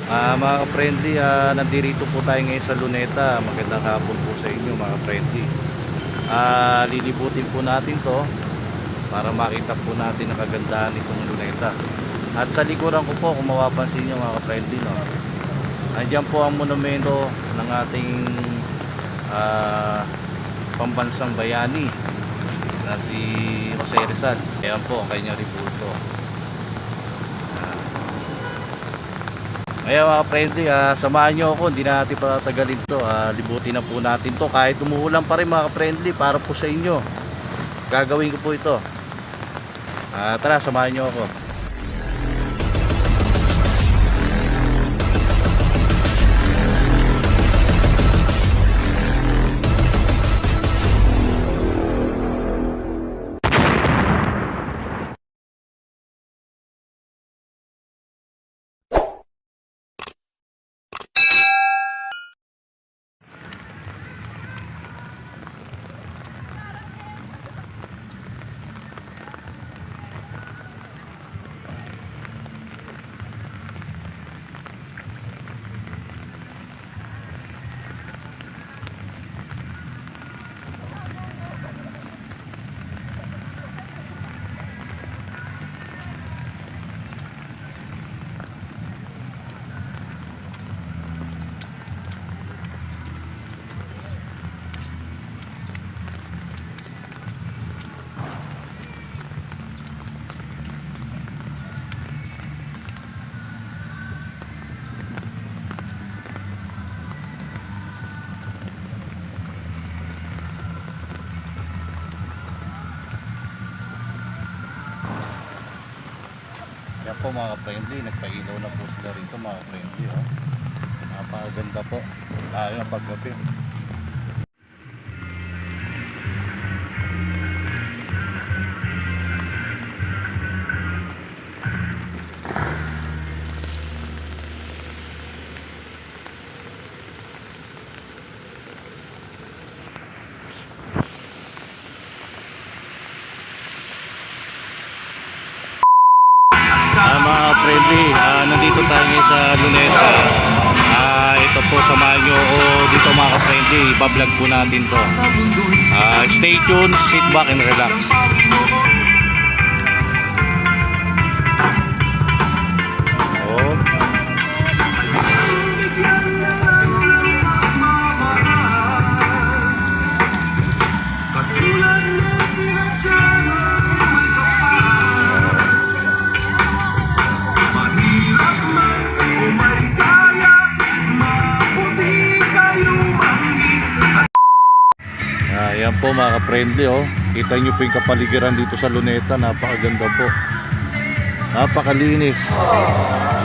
Mga ka-friendly, nandito po tayo ngayon sa Luneta. Magandang hapon po sa inyo mga ka-friendly. Lilibutin po natin to para makita po natin ang kagandahan nitong Luneta. At sa likuran ko po, kung mapapansin nyo mga ka-friendly, no, andyan po ang monumento ng ating pambansang bayani na si Jose Rizal. Ayan po ang kanyang ribulto. Ngayon mga friendly, samahan nyo ako, hindi na natin patatagalin to. Libutin na po natin to kahit umuulan pa rin mga friendly, para po sa inyo gagawin ko po ito. Tara, samahan nyo ako. Yan po mga friendly, nagpailaw na po sila rito mga friendly. Napakaganda po tayo ng paggabi. Mga friendly, nandito tayo ngayon sa Luneta. Ito po, samahan nyo ako dito mga friendly, ibablog po natin to. Stay tuned, sit back and relax. Ayan po mga ka-friendly, kita nyo po yung kapaligiran dito sa Luneta. Napakaganda po, napakalinis.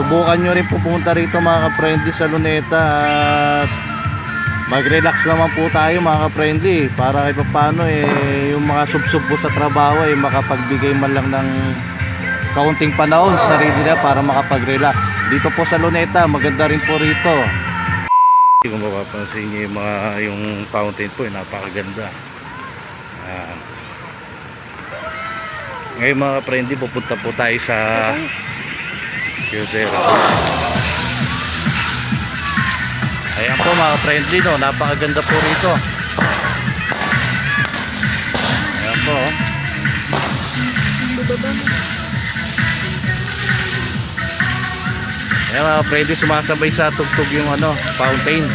Subukan nyo rin po pumunta rito mga ka-friendly sa Luneta at mag-relax naman po tayo mga ka-friendly, para kahit paano yung mga sub-sub po sa trabaho makapagbigay man lang ng kaunting panahon sa sarili na para makapag-relax. Dito po sa Luneta, maganda rin po rito. Kung mapapansin nyo yung fountain po, napakaganda. Ngayon mga friendly, pupunta po tayo sa Jose Rizal. Ayan po mga friendly, no, napakaganda po rito. Ayan po. Ayan mga friendly, sumasabay sa tugtog yung fountain.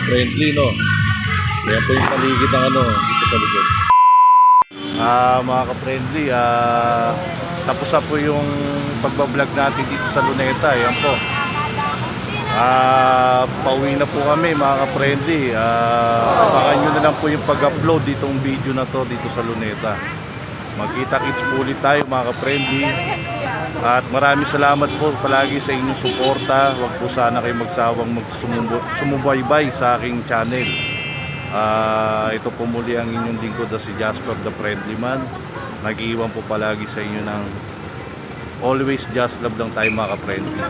ka-friendly, no? Kaya po yung paligid ng ano, dito sa likod. Mga ka-friendly, tapos na po yung pagbablog natin dito sa Luneta. Ayan po. Pauwi na po kami mga ka-friendly. Abangan nyo na lang po yung pag-upload ditong video na to dito sa Luneta. Magkita-kits po ulit tayo mga ka-friendly. At maraming salamat po palagi sa inyong suporta. Huwag po sana kayo magsawang sumubaybay sa aking channel. Ito po muli ang inyong lingkod na si Jasper the Friendly Man. Nag-iwan po palagi sa inyo ng always just love lang tayo mga ka-friendly.